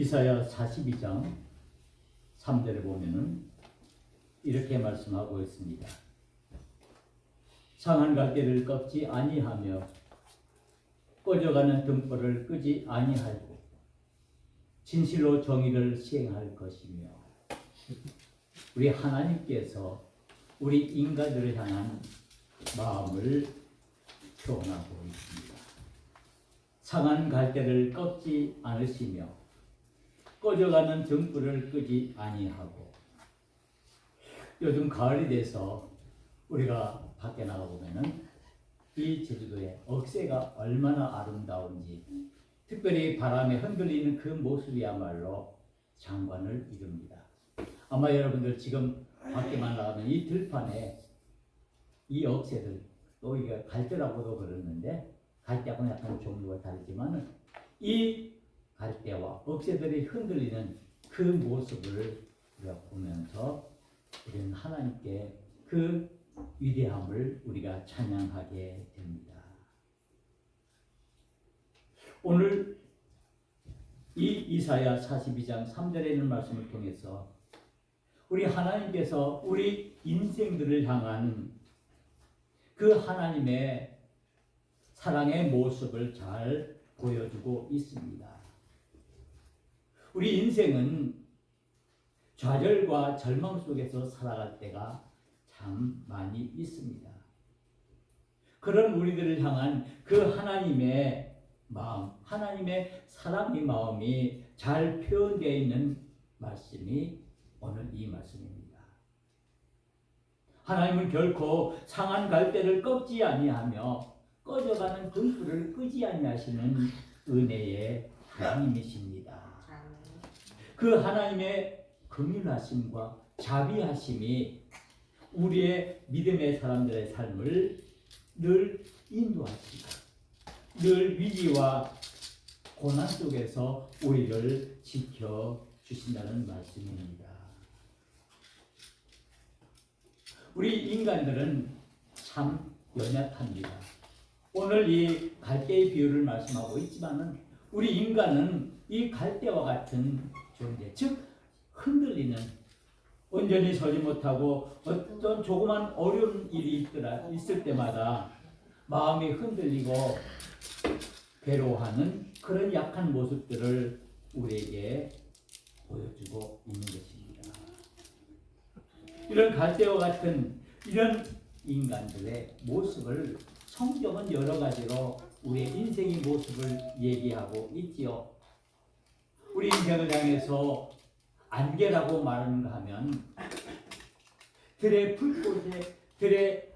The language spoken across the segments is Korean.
이사야 42장 3절에 보면은 이렇게 말씀하고 있습니다. 상한 갈대를 꺾지 아니하며 꺼져가는 등불을 끄지 아니하고 진실로 정의를 시행할 것이며. 우리 하나님께서 우리 인간들을 향한 마음을 표현하고 있습니다. 상한 갈대를 꺾지 않으시며 꺼져가는 등불을 끄지 아니하고. 요즘 가을이 돼서 우리가 밖에 나가 보면은 이 제주도의 억새가 얼마나 아름다운지, 특별히 바람에 흔들리는 그 모습이야말로 장관을 이룹니다. 아마 여러분들 지금 밖에만 나가면 이 들판에 이 억새들, 또 이게 갈대라고도 그러는데 갈대하고는 약간 종류가 다르지만 이 갈대와 억새들이 흔들리는 그 모습을 우리가 보면서 우리는 하나님께 그 위대함을 우리가 찬양하게 됩니다. 오늘 이 이사야 42장 3절에 있는 말씀을 통해서 우리 하나님께서 우리 인생들을 향한 그 하나님의 사랑의 모습을 잘 보여주고 있습니다. 우리 인생은 좌절과 절망 속에서 살아갈 때가 참 많이 있습니다. 그런 우리들을 향한 그 하나님의 마음, 하나님의 사랑의 마음이 잘 표현되어 있는 말씀이 오늘 이 말씀입니다. 하나님은 결코 상한 갈대를 꺾지 아니하며 꺼져가는 등불을 끄지 아니하시는 은혜의 하나님이십니다. 그 하나님의 긍휼하심과 자비하심이 우리의 믿음의 사람들의 삶을 늘 인도하시고 늘 위기와 고난 속에서 우리를 지켜주신다는 말씀입니다. 우리 인간들은 참 연약합니다. 오늘 이 갈대의 비유를 말씀하고 있지만은 우리 인간은 이 갈대와 같은 존재, 즉 흔들리는, 온전히 서지 못하고 어떤 조그만 어려운 일이 있을 때마다 마음이 흔들리고 괴로워하는 그런 약한 모습들을 우리에게 보여주고 있는 것입니다. 이런 갈대와 같은 이런 인간들의 모습을 성경은 여러 가지로 우리의 인생의 모습을 얘기하고 있지요. 우리 인생을 향해서 안개라고 말하는가 하면 들의 풀꽃에 들의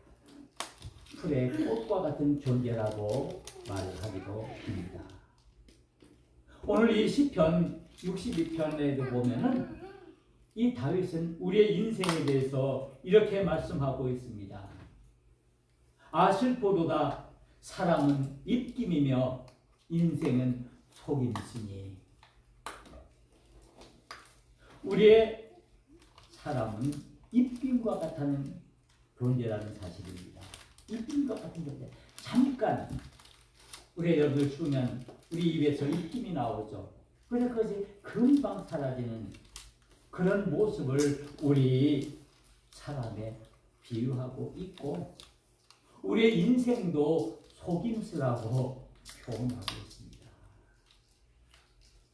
풀의 꽃과 같은 존재라고 말하기도 합니다. 오늘 이 시편 62편에도 보면은 이 다윗은 우리의 인생에 대해서 이렇게 말씀하고 있습니다. 슬포도다. 사람은 입김이며 인생은 속임수니. 우리의 사람은 입김과 같은 존재라는 사실입니다. 입김과 같은 존재. 잠깐 우리 여러분들 추우면 우리 입에서 입김이 나오죠. 그래서 그것이 금방 사라지는 그런 모습을 우리 사람에 비유하고 있고, 우리의 인생도 속임수라고 표현하고 있습니다.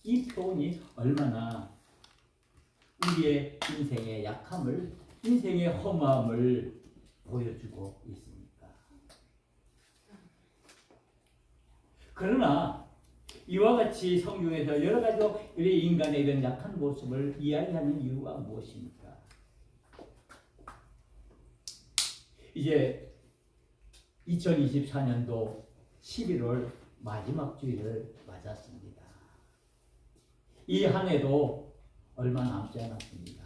이 표현이 얼마나 우리의 인생의 약함을, 인생의 허무함을 보여주고 있습니까? 그러나 이와 같이 성경에서 여러 가지 우리 인간의 이런 약한 모습을 이야기하는 이유가 무엇입니까? 이제 2024년도 11월 마지막 주일을 맞았습니다. 이 한 해도 얼마 남지 않았습니다.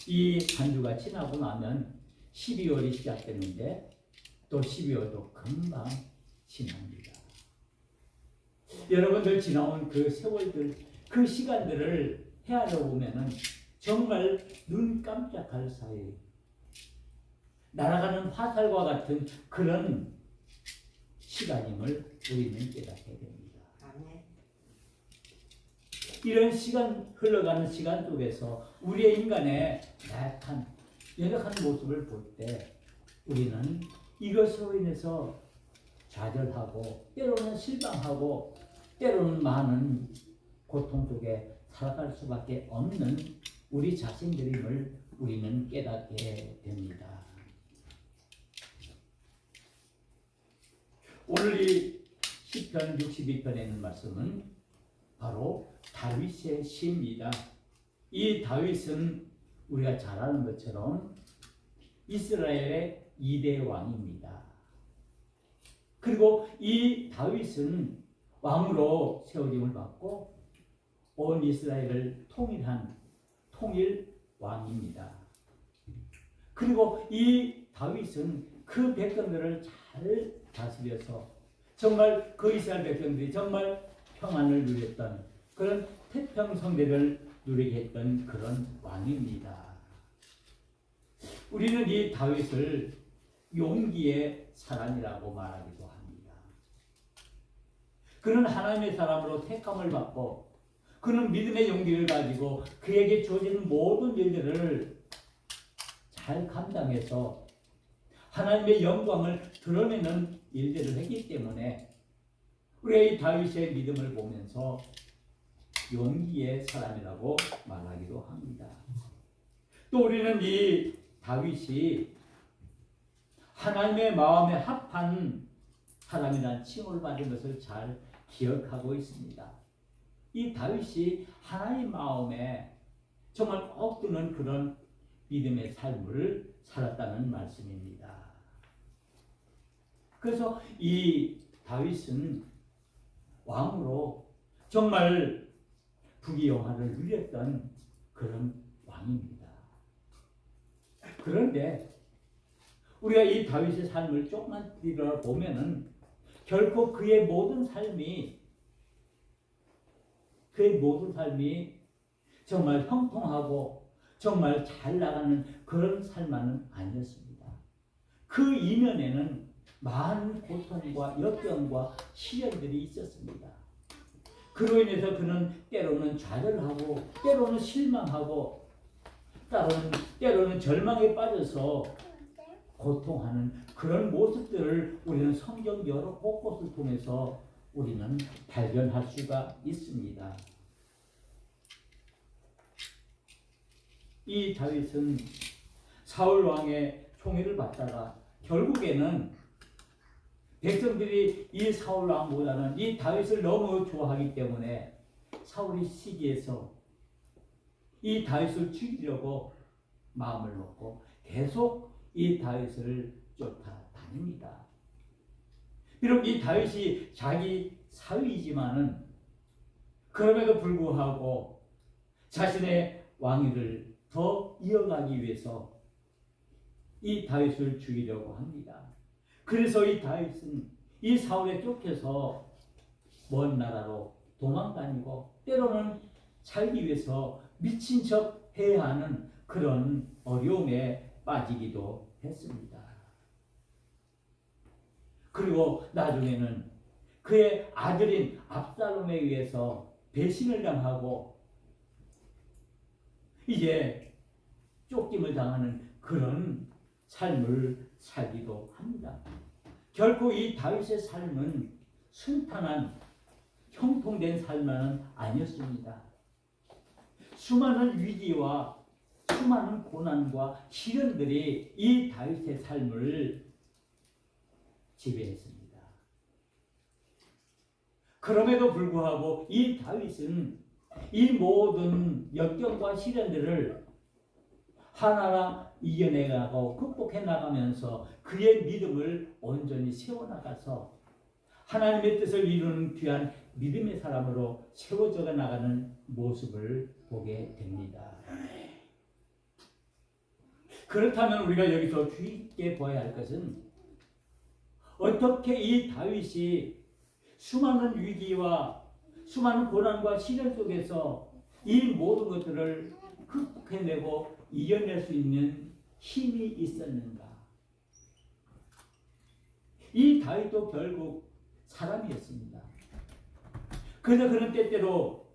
이 한 주가 지나고 나면 12월이 시작되는데 또 12월도 금방 지납니다. 여러분들 지나온 그 세월들, 그 시간들을 헤아려 보면은 정말 눈 깜짝할 사이 날아가는 화살과 같은 그런 시간임을 우리는 깨닫게 됩니다. 이런 시간 흘러가는 시간 속에서 우리의 인간의 나약한 연약한 모습을 볼 때 우리는 이것으로 인해서 좌절하고 때로는 실망하고 때로는 많은 고통 속에 살아갈 수밖에 없는 우리 자신들임을 우리는 깨닫게 됩니다. 오늘 이 시편 62편에 있는 말씀은 바로 다윗의 시입니다. 이 다윗은 우리가 잘 아는 것처럼 이스라엘의 2대 왕입니다. 그리고 이 다윗은 왕으로 세워짐을 받고 온 이스라엘을 통일한 통일 왕입니다. 그리고 이 다윗은 그 백성들을 잘 다스려서 정말 그 이스라엘 백성들이 정말 평안을 누렸던 그런 태평성대를 누리게 했던 그런 왕입니다. 우리는 이 다윗을 용기의 사람이라고 말하기도 합니다. 그는 하나님의 사람으로 택함을 받고 그는 믿음의 용기를 가지고 그에게 주어진 모든 일들을 잘 감당해서 하나님의 영광을 드러내는 일들을 했기 때문에 우리가 이 다윗의 믿음을 보면서 용기의 사람이라고 말하기도 합니다. 또 우리는 이 다윗이 하나님의 마음에 합한 사람이라는 칭호를 받은 것을 잘 기억하고 있습니다. 이 다윗이 하나님 마음에 정말 꼭 드는 그런 믿음의 삶을 살았다는 말씀입니다. 그래서 이 다윗은 왕으로 정말 부귀영화를 누렸던 그런 왕입니다. 그런데 우리가 이 다윗의 삶을 조금만 들여다보면은 결코 그의 모든 삶이 정말 형통하고 정말 잘 나가는 그런 삶만은 아니었습니다. 그 이면에는 많은 고통과 역경과 시련들이 있었습니다. 그로 인해서 그는 때로는 좌절하고 때로는 실망하고 때로는 절망에 빠져서 고통하는 그런 모습들을 우리는 성경 여러 곳곳을 통해서 우리는 발견할 수가 있습니다. 이 다윗은 사울 왕의 총애를 받다가 결국에는 백성들이 이 사울 왕보다는 이 다윗을 너무 좋아하기 때문에 사울이 시기해서 이 다윗을 죽이려고 마음을 먹고 계속 이 다윗을 쫓아다닙니다. 비록 이 다윗이 자기 사위이지만은 그럼에도 불구하고 자신의 왕위를 더 이어가기 위해서 이 다윗을 죽이려고 합니다. 그래서 이 다윗은 이 사울에 쫓겨서 먼 나라로 도망다니고 때로는 살기 위해서 미친 척 해야 하는 그런 어려움에 빠지기도 했습니다. 그리고 나중에는 그의 아들인 압살롬에 의해서 배신을 당하고 이제 쫓김을 당하는 그런 삶을 살기도 합니다. 결코 이 다윗의 삶은 순탄한 형통된 삶은 아니었습니다. 수많은 위기와 수많은 고난과 시련들이 이 다윗의 삶을 지배했습니다. 그럼에도 불구하고 이 다윗은 이 모든 역경과 시련들을 하나하나 이겨내가고 극복해 나가면서 그의 믿음을 온전히 세워나가서 하나님의 뜻을 이루는 귀한 믿음의 사람으로 세워져 나가는 모습을 보게 됩니다. 그렇다면 우리가 여기서 주의 깊게 보아야 할 것은 어떻게 이 다윗이 수많은 위기와 수많은 고난과 시련 속에서 이 모든 것들을 극복해내고 이겨낼 수 있는 힘이 있었는가? 이 다윗도 결국 사람이었습니다. 그래서 그는 때때로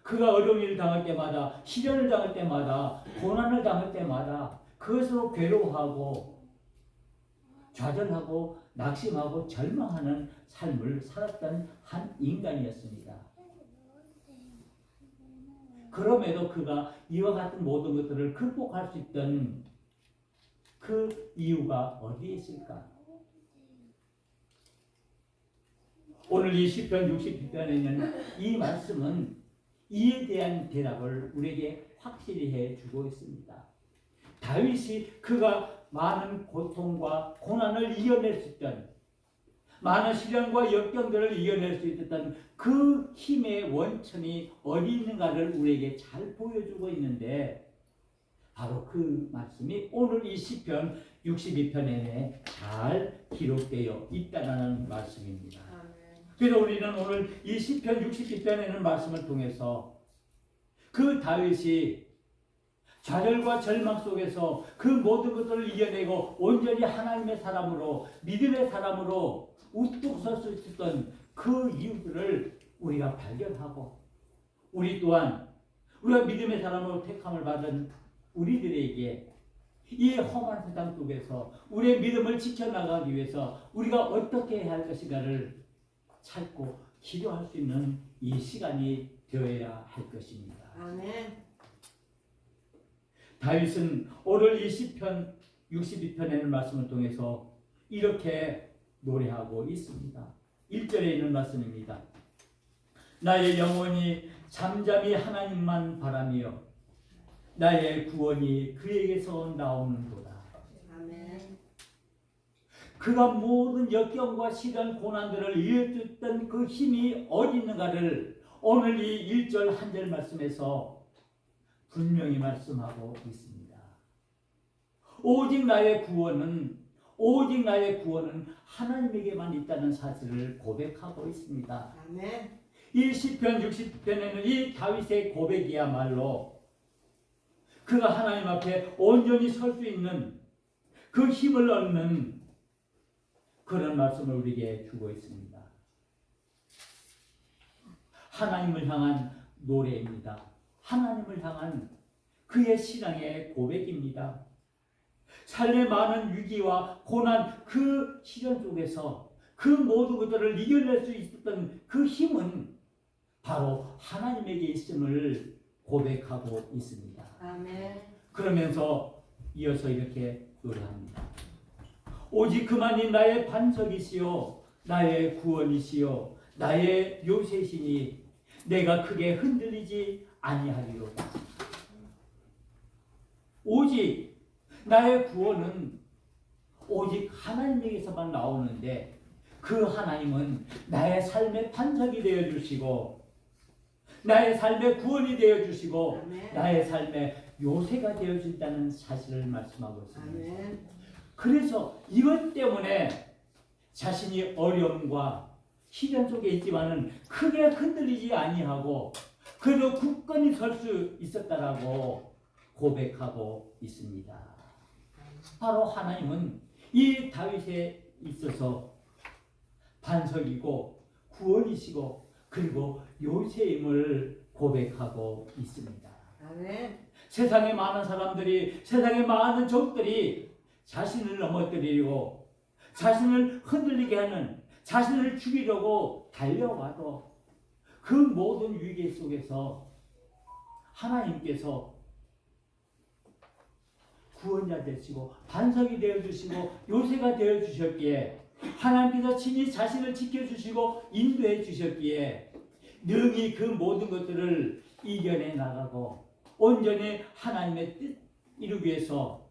그가 어려운 일을 당할 때마다, 시련을 당할 때마다, 고난을 당할 때마다 그것으로 괴로워하고 좌절하고 낙심하고 절망하는 삶을 살았던 한 인간이었습니다. 그럼에도 그가 이와 같은 모든 것들을 극복할 수 있던 그 이유가 어디에 있을까? 오늘 이 시편 62편에는 이 말씀은 이에 대한 대답을 우리에게 확실히 해주고 있습니다. 다윗이 그가 많은 고통과 고난을 이겨낼 수 있던, 많은 시련과 역경들을 이겨낼 수 있었던 그 힘의 원천이 어디 있는가를 우리에게 잘 보여주고 있는데, 바로 그 말씀이 오늘 이 시편 62편에 잘 기록되어 있다는 말씀입니다. 그래서 우리는 오늘 이 시편 62편에는 말씀을 통해서 그 다윗이 좌절과 절망 속에서 그 모든 것들을 이겨내고 온전히 하나님의 사람으로, 믿음의 사람으로 우뚝 설 수 있었던 그 이유들을 우리가 발견하고, 우리 또한 우리가 믿음의 사람으로 택함을 받은 우리들에게 이 험한 세상 속에서 우리의 믿음을 지켜나가기 위해서 우리가 어떻게 해야 할 것인가를 찾고 기도할 수 있는 이 시간이 되어야 할 것입니다. 아멘. 다윗은 오늘 이 시편 62편에는 말씀을 통해서 이렇게 노래하고 있습니다. 1절에 있는 말씀입니다. 나의 영혼이 잠잠히 하나님만 바라며 나의 구원이 그에게서 나오는도다. 아멘. 그가 모든 역경과 시련 고난들을 이겨줬던 그 힘이 어디 있는가를 오늘 이 1절 한 절 말씀에서 분명히 말씀하고 있습니다. 오직 나의 구원은 하나님에게만 있다는 사실을 고백하고 있습니다. 아멘. 이 시편 60편에는 이 다윗의 고백이야말로 그가 하나님 앞에 온전히 설 수 있는 그 힘을 얻는 그런 말씀을 우리에게 주고 있습니다. 하나님을 향한 노래입니다. 하나님을 향한 그의 신앙의 고백입니다. 삶의 많은 위기와 고난, 그 시련 속에서 그 모든 것들을 이겨낼 수 있었던 그 힘은 바로 하나님에게 있음을 고백하고 있습니다. 아멘. 그러면서 이어서 이렇게 노래합니다. 오직 그만이 나의 반석이시요 나의 구원이시요 나의 요새시니 내가 크게 흔들리지 아니하리로다. 오직 나의 구원은 오직 하나님에게서만 나오는데, 그 하나님은 나의 삶의 반석이 되어 주시고 나의 삶의 구원이 되어 주시고 아멘. 나의 삶의 요새가 되어 준다는 사실을 말씀하고 있습니다. 아멘. 그래서 이것 때문에 자신이 어려움과 시련 속에 있지만은 크게 흔들리지 아니하고 그래도 굳건히 설 수 있었다라고 고백하고 있습니다. 바로 하나님은 이 다윗에 있어서 반석이고 구원이시고 그리고 요새임을 고백하고 있습니다. 아멘. 세상의 많은 사람들이, 세상의 많은 적들이 자신을 넘어뜨리고 자신을 흔들리게 하는, 자신을 죽이려고 달려와도 그 모든 위기 속에서 하나님께서 구원자 되시고 반석이 되어주시고 요새가 되어주셨기에, 하나님께서 친히 자신을 지켜주시고 인도해 주셨기에 능히 그 모든 것들을 이겨내 나가고 온전히 하나님의 뜻 이루기 위해서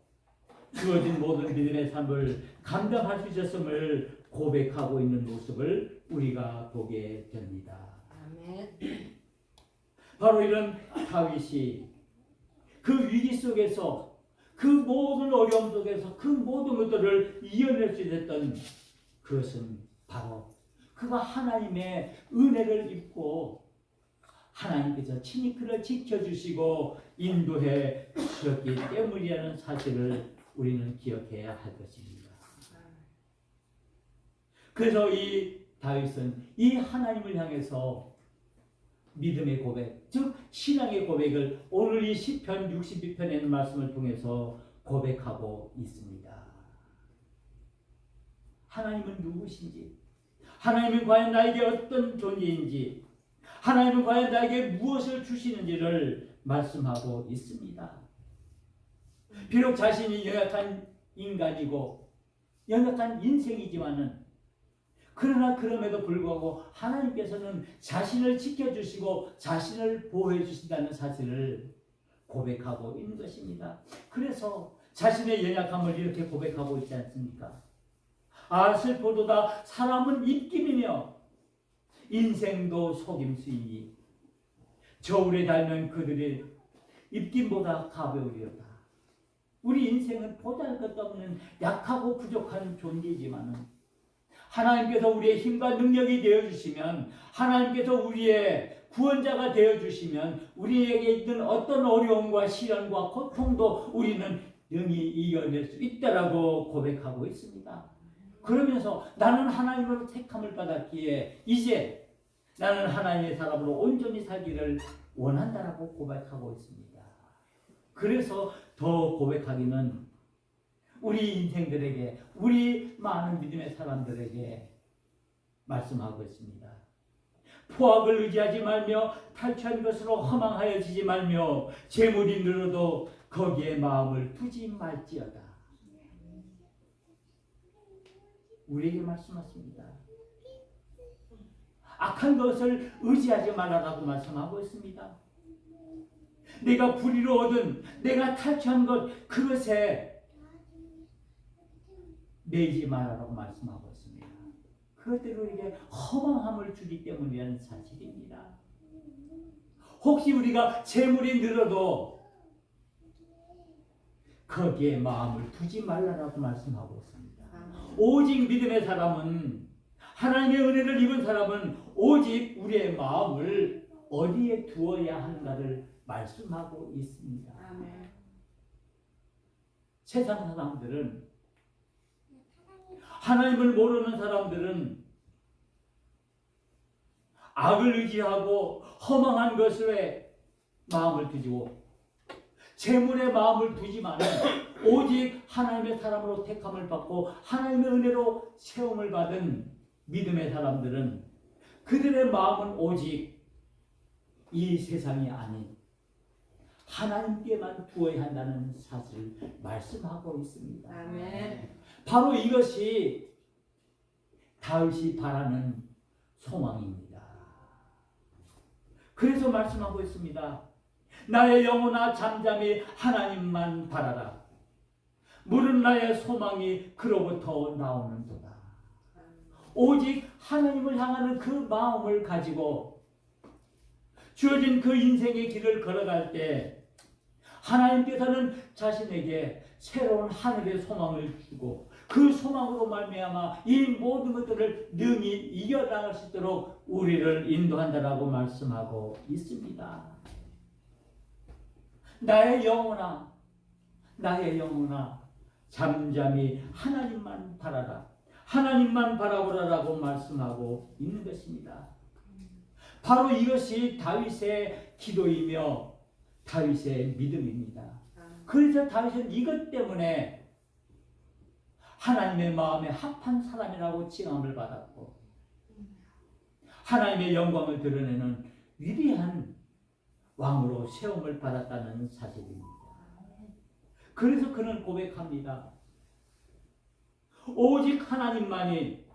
주어진 모든 믿음의 삶을 감당할 수 있었음을 고백하고 있는 모습을 우리가 보게 됩니다. 아멘. 바로 이런 다윗이 그 위기 속에서, 그 모든 어려움 속에서 그 모든 것들을 이겨낼 수 있었던 그것은 바로 그가 하나님의 은혜를 입고 하나님께서 친히 그를 지켜주시고 인도해 주셨기 때문이라는 사실을 우리는 기억해야 할 것입니다. 그래서 이 다윗은 이 하나님을 향해서 믿음의 고백, 즉 신앙의 고백을 오늘 이 시편 62편에는 말씀을 통해서 고백하고 있습니다. 하나님은 누구신지, 하나님은 과연 나에게 어떤 존재인지, 하나님은 과연 나에게 무엇을 주시는지를 말씀하고 있습니다. 비록 자신이 연약한 인간이고 연약한 인생이지만은, 그러나 그럼에도 불구하고 하나님께서는 자신을 지켜주시고 자신을 보호해 주신다는 사실을 고백하고 있는 것입니다. 그래서 자신의 연약함을 이렇게 고백하고 있지 않습니까? 아, 슬퍼도다 사람은 입김이며 인생도 속임수이니 저울에 달면 그들의 입김보다 가벼우리로다. 우리 인생은 보잘것없는 약하고 부족한 존재이지만 하나님께서 우리의 힘과 능력이 되어주시면, 하나님께서 우리의 구원자가 되어주시면 우리에게 있는 어떤 어려움과 시련과 고통도 우리는 능히 이겨낼 수 있다라고 고백하고 있습니다. 그러면서 나는 하나님으로 택함을 받았기에 이제 나는 하나님의 사람으로 온전히 살기를 원한다라고 고백하고 있습니다. 그래서 더 고백하기는 우리 인생들에게, 우리 많은 믿음의 사람들에게 말씀하고 있습니다. 포악을 의지하지 말며 탈취한 것으로 허망하여지지 말며 재물이 늘어도 거기에 마음을 두지 말지어다. 우리에게 말씀하십니다. 악한 것을 의지하지 말라라고 말씀하고 있습니다. 내가 불의로 얻은, 내가 탈취한 것, 그것에 매이지 말라라고 말씀하고 있습니다. 그것들이 우리에게 허망함을 주기 때문이라는 사실입니다. 혹시 우리가 재물이 늘어도 거기에 마음을 두지 말라라고 말씀하고 있습니다. 오직 믿음의 사람은, 하나님의 은혜를 입은 사람은 오직 우리의 마음을 어디에 두어야 하는가를 말씀하고 있습니다. 아멘. 세상 사람들은, 하나님을 모르는 사람들은 악을 의지하고 허망한 것에 마음을 두고 재물에 마음을 두지만 오직 하나님의 사람으로 택함을 받고 하나님의 은혜로 세움을 받은 믿음의 사람들은 그들의 마음은 오직 이 세상이 아닌 하나님께만 두어야 한다는 사실을 말씀하고 있습니다. 아멘. 바로 이것이 다윗이 바라는 소망입니다. 그래서 말씀하고 있습니다. 나의 영혼아 잠잠히 하나님만 바라라. 물은 나의 소망이 그로부터 나오는도다. 오직 하나님을 향하는 그 마음을 가지고 주어진 그 인생의 길을 걸어갈 때 하나님께서는 자신에게 새로운 하늘의 소망을 주고 그 소망으로 말미암아 이 모든 것들을 능히 이겨나갈 수 있도록 우리를 인도한다라고 말씀하고 있습니다. 나의 영혼아, 나의 영혼아 잠잠히 하나님만 바라라. 하나님만 바라보라라고 말씀하고 있는 것입니다. 바로 이것이 다윗의 기도이며 다윗의 믿음입니다. 그래서 다윗은 이것 때문에 하나님의 마음에 합한 사람이라고 칭함을 받았고 하나님의 영광을 드러내는 위대한 왕으로 세움을 받았다는 사실입니다. 그래서 그는 고백합니다. 오직 하나님만이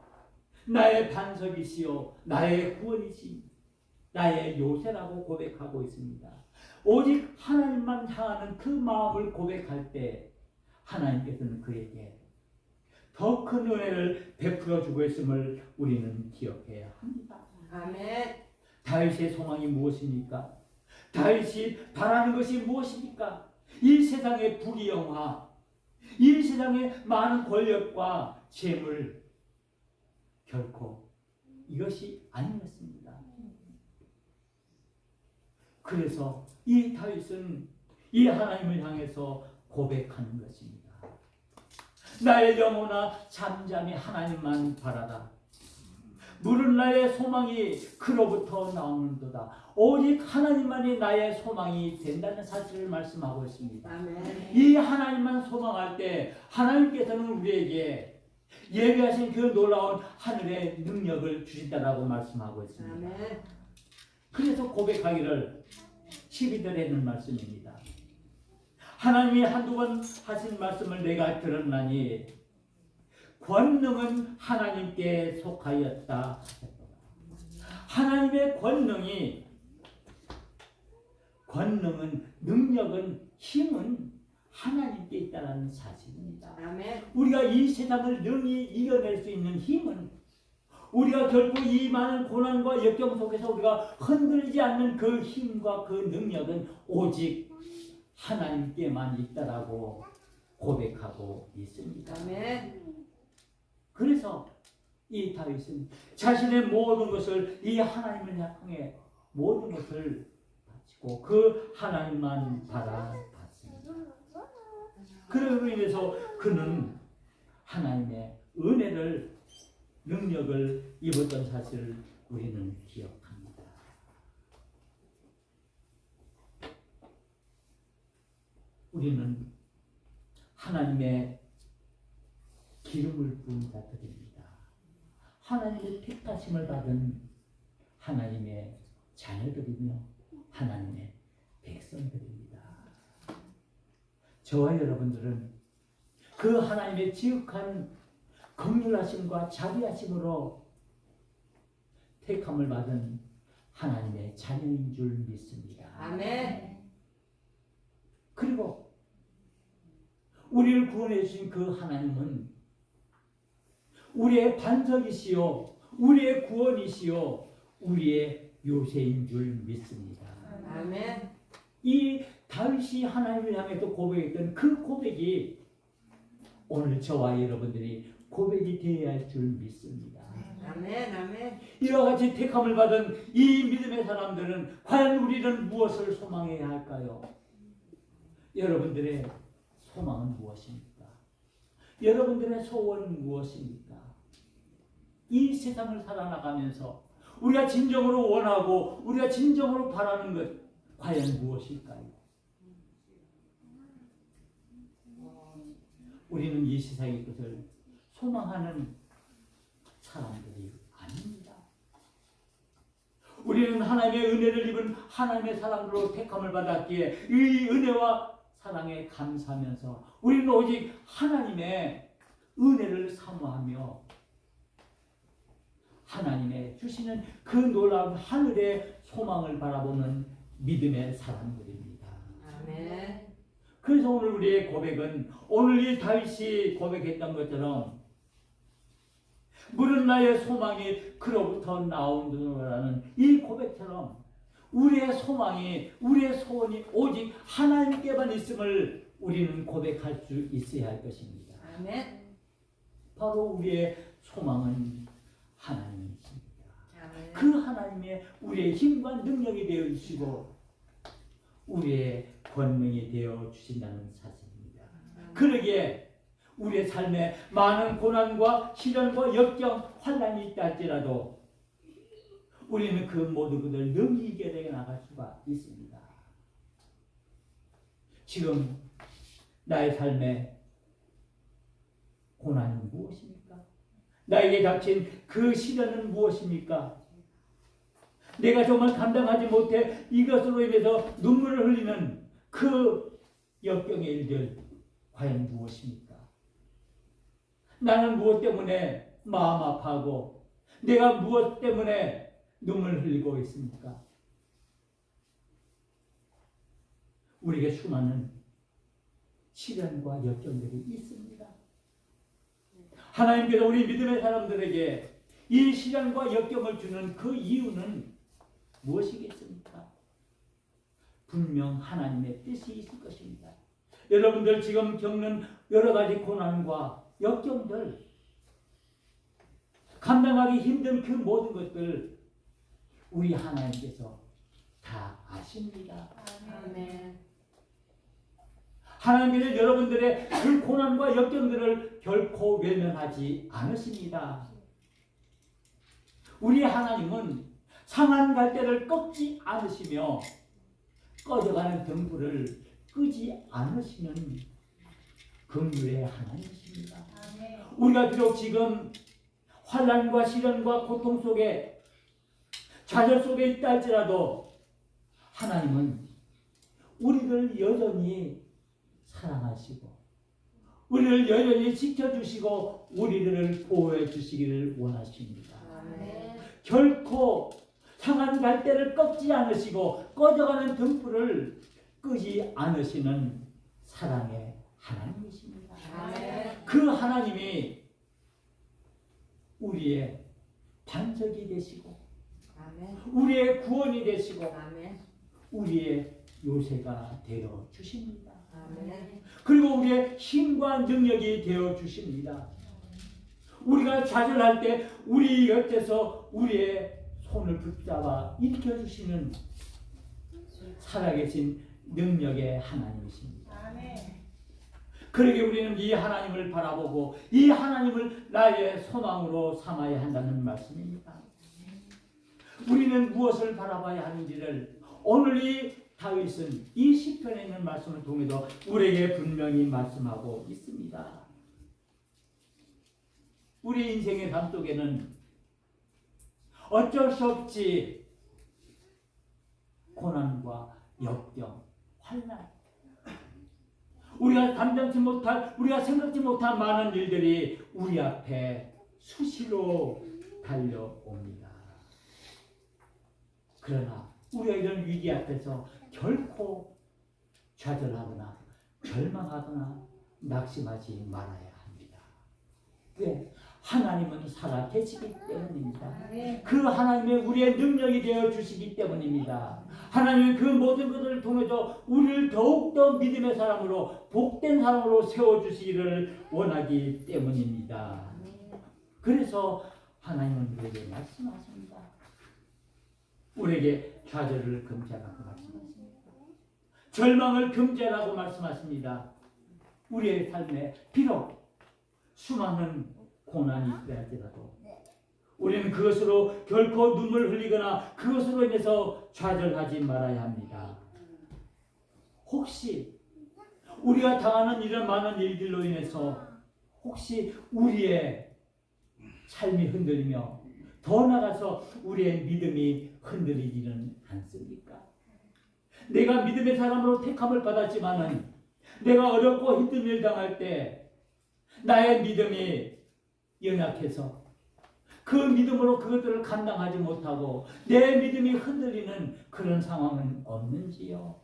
나의 반석이시요 나의 구원이시 나의 요새라고 고백하고 있습니다. 오직 하나님만 향하는 그 마음을 고백할 때 하나님께서는 그에게 더 큰 은혜를 베풀어 주고 있음을 우리는 기억해야 합니다. 아멘. 다윗의 소망이 무엇입니까? 다윗이 바라는 것이 무엇입니까? 이 세상의 부귀영화, 이 세상의 많은 권력과 재물, 결코 이것이 아니었습니다. 그래서 이 다윗은 이 하나님을 향해서 고백하는 것입니다. 나의 영혼아 잠잠히 하나님만 바라라. 물은 나의 소망이 그로부터 나오는도다. 오직 하나님만이 나의 소망이 된다는 사실을 말씀하고 있습니다. 아멘. 이 하나님만 소망할 때 하나님께서는 우리에게 예비하신 그 놀라운 하늘의 능력을 주신다라고 말씀하고 있습니다. 아멘. 그래서 고백하기를 12절에 있는 말씀입니다. 하나님이 한두 번 하신 말씀을 내가 들었나니 권능은 하나님께 속하였다. 하나님의 권능은 능력은 힘은 하나님께 있다는 사실입니다. 아멘. 우리가 이 세상을 능히 이겨낼 수 있는 힘은 우리가 결코 이 많은 고난과 역경 속에서 우리가 흔들리지 않는 그 힘과 그 능력은 오직 하나님께만 있다라고 고백하고 있습니다. 아멘. 그래서 이 다윗은 자신의 모든 것을 이 하나님을 향해 모든 것을 바치고 그 하나님만 바라봤습니다. 그로 인해서 그는 하나님의 은혜를 능력을 입었던 사실을 우리는 기억합니다. 우리는 하나님의 기름을 부은 자들입니다. 하나님의 택하심을 받은 하나님의 자녀들이며 하나님의 백성들입니다. 저와 여러분들은 그 하나님의 지극한 긍휼하심과 자비하심으로 택함을 받은 하나님의 자녀인 줄 믿습니다. 아멘. 그리고 우리를 구원해 주신 그 하나님은 우리의 반석이시요 우리의 구원이시요 우리의 요새인 줄 믿습니다. 아멘. 이 다윗이 하나님을 향해 또 고백했던 그 고백이 오늘 저와 여러분들이 고백이 되어야 할 줄 믿습니다. 아멘. 아멘. 이와 같이 택함을 받은 이 믿음의 사람들은 과연 우리는 무엇을 소망해야 할까요? 여러분들의 소망은 무엇입니까? 여러분들의 소원은 무엇입니까? 이 세상을 살아나가면서 우리가 진정으로 원하고 우리가 진정으로 바라는 것 과연 무엇일까요? 우리는 이 세상의 것을 소망하는 사람들이 아닙니다. 우리는 하나님의 은혜를 입은 하나님의 사람으로 택함을 받았기에 이 은혜와 사랑에 감사하면서 우리는 오직 하나님의 은혜를 사모하며 하나님의 주시는 그 놀라운 하늘의 소망을 바라보는 믿음의 사람들입니다. 아멘. 그래서 오늘 우리의 고백은 오늘 이 다윗이 고백했던 것처럼 물은 나의 소망이 그로부터 나온다는 이 고백처럼 우리의 소망이 우리의 소원이 오직 하나님께만 있음을 우리는 고백할 수 있어야 할 것입니다. 아멘. 바로 우리의 소망은 하나님이십니다. 아멘. 그 하나님의 우리의 힘과 능력이 되어 주시고 우리의 권능이 되어 주신다는 사실입니다. 그러기에 우리의 삶에 많은 고난과 시련과 역경, 환난이 있다 할지라도 우리는 그 모든 것을 능히 이겨내 나갈 수가 있습니다. 지금 나의 삶에 고난은 무엇입니까? 나에게 닥친 그 시련은 무엇입니까? 내가 정말 감당하지 못해 이것으로 인해서 눈물을 흘리는 그 역경의 일들 과연 무엇입니까? 나는 무엇 때문에 마음 아파하고 내가 무엇 때문에 눈물을 흘리고 있습니까? 우리에게 수많은 시련과 역경들이 있습니다. 하나님께서 우리 믿음의 사람들에게 이 시련과 역경을 주는 그 이유는 무엇이겠습니까? 분명 하나님의 뜻이 있을 것입니다. 여러분들 지금 겪는 여러 가지 고난과 역경들, 감당하기 힘든 그 모든 것들 우리 하나님께서 다 아십니다. 아멘. 하나님께서 여러분들의 그 고난과 역경들을 결코 외면하지 않으십니다. 우리 하나님은 상한 갈대를 꺾지 않으시며 꺼져가는 등불을 끄지 않으시는 긍휼의 하나님이십니다. 우리가 비록 지금 환난과 시련과 고통 속에 좌절 속에 있다 할지라도 하나님은 우리를 여전히 사랑하시고 우리를 여전히 지켜주시고 우리를 보호해 주시기를 원하십니다. 결코 상한 갈대를 꺾지 않으시고 꺼져가는 등불을 끄지 않으시는 사랑의 하나님이십니다. 그 하나님이 우리의 반석이 되시고 우리의 구원이 되시고 우리의 요새가 되어 주십니다. 그리고 우리의 힘과 능력이 되어 주십니다. 우리가 좌절할 때 우리 곁에서 우리의 손을 붙잡아 일으켜 주시는 살아계신 능력의 하나님이십니다. 그러게 우리는 이 하나님을 바라보고 이 하나님을 나의 소망으로 삼아야 한다는 말씀입니다. 우리는 무엇을 바라봐야 하는지를 오늘 이 다윗은 이 시편에 있는 말씀을 통해서 우리에게 분명히 말씀하고 있습니다. 우리 인생의 삶 속에는 어쩔 수 없이 고난과 역경, 환난, 우리가 감당치 못할, 우리가 생각지 못한 많은 일들이 우리 앞에 수시로 달려옵니다. 그러나 우리가 이런 위기 앞에서 결코 좌절하거나 절망하거나 낙심하지 말아야 합니다. 왜? 하나님은 살아 계시기 때문입니다. 그 하나님의 우리의 능력이 되어 주시기 때문입니다. 하나님은 그 모든 것을 통해서 우리를 더욱더 믿음의 사람으로 복된 사람으로 세워주시기를 원하기 때문입니다. 그래서 하나님은 우리에게 말씀하십니다. 우리에게 좌절을 금지하라고 말씀하십니다. 절망을 금지하라고 말씀하십니다. 우리의 삶에 비록 수많은 고난이 있다 할지라도 우리는 그것으로 결코 눈물 흘리거나 그것으로 인해서 좌절하지 말아야 합니다. 혹시 우리가 당하는 이런 많은 일들로 인해서 혹시 우리의 삶이 흔들리며 더 나아가서 우리의 믿음이 흔들리지는 않습니까? 내가 믿음의 사람으로 택함을 받았지만은 내가 어렵고 힘든 일 당할 때 나의 믿음이 연약해서 그 믿음으로 그것들을 감당하지 못하고 내 믿음이 흔들리는 그런 상황은 없는지요?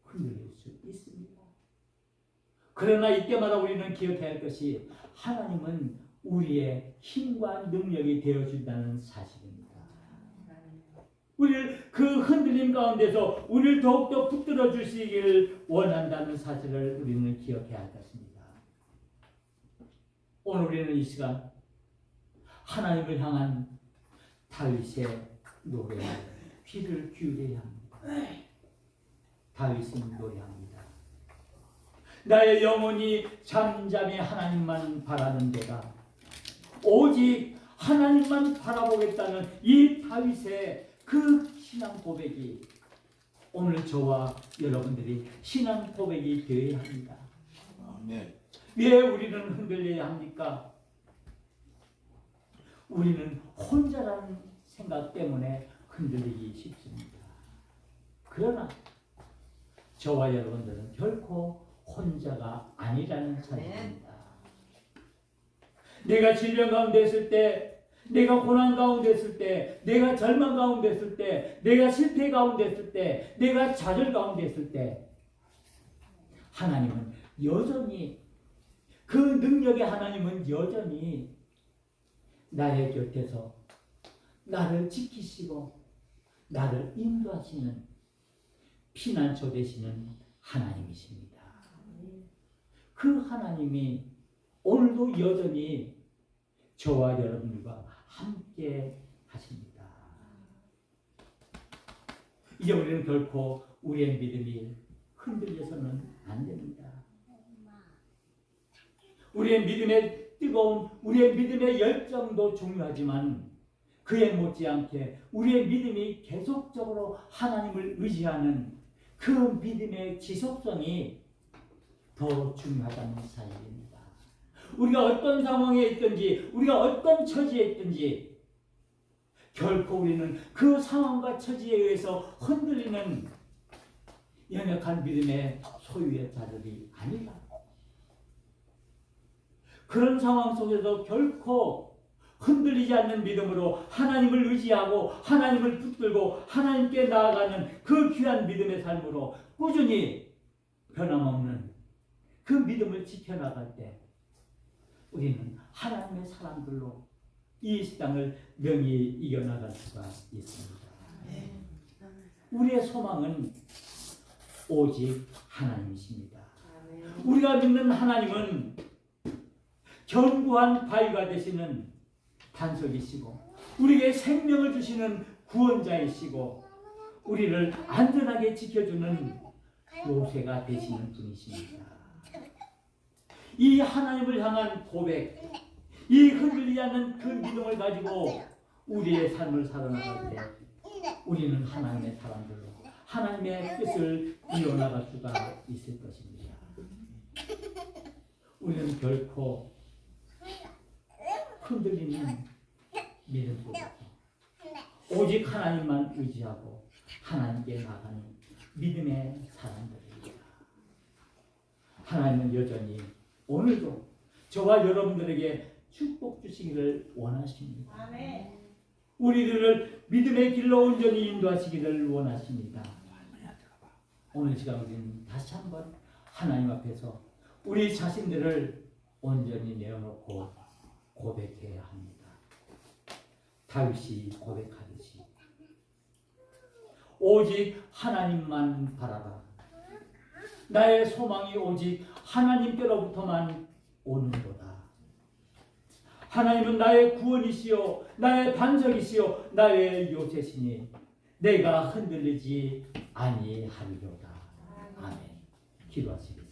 흔들릴 수 있습니다. 그러나 이때마다 우리는 기억해야 할 것이 하나님은 우리의 힘과 능력이 되어준다는 사실입니다. 우리를 그 흔들림 가운데서 우리를 더욱더 붙들어 주시기를 원한다는 사실을 우리는 기억해야 할 것입니다. 오늘 우리는 이 시간 하나님을 향한 다윗의 노래에 귀를 기울여야 합니다. 다윗은 노래합니다. 나의 영혼이 잠잠히 하나님만 바라는 데다 오직 하나님만 바라보겠다는 이 다윗의 그 신앙 고백이 오늘 저와 여러분들이 신앙 고백이 되어야 합니다. 아멘. 왜 우리는 흔들려야 합니까? 우리는 혼자라는 생각 때문에 흔들리기 쉽습니다. 그러나 저와 여러분들은 결코 혼자가 아니라는 사실입니다. 내가 질병 가운데 있을 때, 내가 고난 가운데 있을 때, 내가 절망 가운데 있을 때, 내가 실패 가운데 있을 때, 내가 좌절 가운데 있을 때 하나님은 여전히 그 능력의 하나님은 여전히 나의 곁에서 나를 지키시고 나를 인도하시는 피난처 되시는 하나님이십니다. 그 하나님이 오늘도 여전히 저와 여러분과 함께 하십니다. 이제 우리는 결코 우리의 믿음이 흔들려서는 안 됩니다. 우리의 믿음의 뜨거운 우리의 믿음의 열정도 중요하지만 그에 못지않게 우리의 믿음이 계속적으로 하나님을 의지하는 그 믿음의 지속성이 더 중요하다는 사실입니다. 우리가 어떤 상황에 있든지 우리가 어떤 처지에 있든지 결코 우리는 그 상황과 처지에 의해서 흔들리는 연약한 믿음의 소유의 자들이 아니다. 그런 상황 속에서 결코 흔들리지 않는 믿음으로 하나님을 의지하고 하나님을 붙들고 하나님께 나아가는 그 귀한 믿음의 삶으로 꾸준히 변함없는 그 믿음을 지켜나갈 때 우리는 하나님의 사람들로 이 세상을 명히 이겨나갈 수가 있습니다. 우리의 소망은 오직 하나님이십니다. 우리가 믿는 하나님은 견고한 바위가 되시는 반석이시고 우리에게 생명을 주시는 구원자이시고 우리를 안전하게 지켜주는 요새가 되시는 분이십니다. 이 하나님을 향한 고백, 이 흔들리지 않는 그 믿음을 가지고 우리의 삶을 살아나갈 때 우리는 하나님의 사람들로 하나님의 뜻을 이뤄나갈 수가 있을 것입니다. 우리는 결코 흔들리는 믿음 속에서 오직 하나님만 의지하고 하나님께 나가는 믿음의 사람들입니다. 하나님은 여전히 오늘도 저와 여러분들에게 축복 주시기를 원하십니다. 아멘. 우리들을 믿음의 길로 온전히 인도하시기를 원하십니다. 오늘 시간 우리는 다시 한번 하나님 앞에서 우리 자신들을 온전히 내어놓고 고백해야 합니다. 다윗이 고백하듯이 오직 하나님만 바라라. 나의 소망이 오직 하나님께로부터만 오는도다. 하나님은 나의 구원이시요 나의 반석이시요 나의 요새시니 내가 흔들리지 아니하리로다. 아멘. 기도하시겠습니다.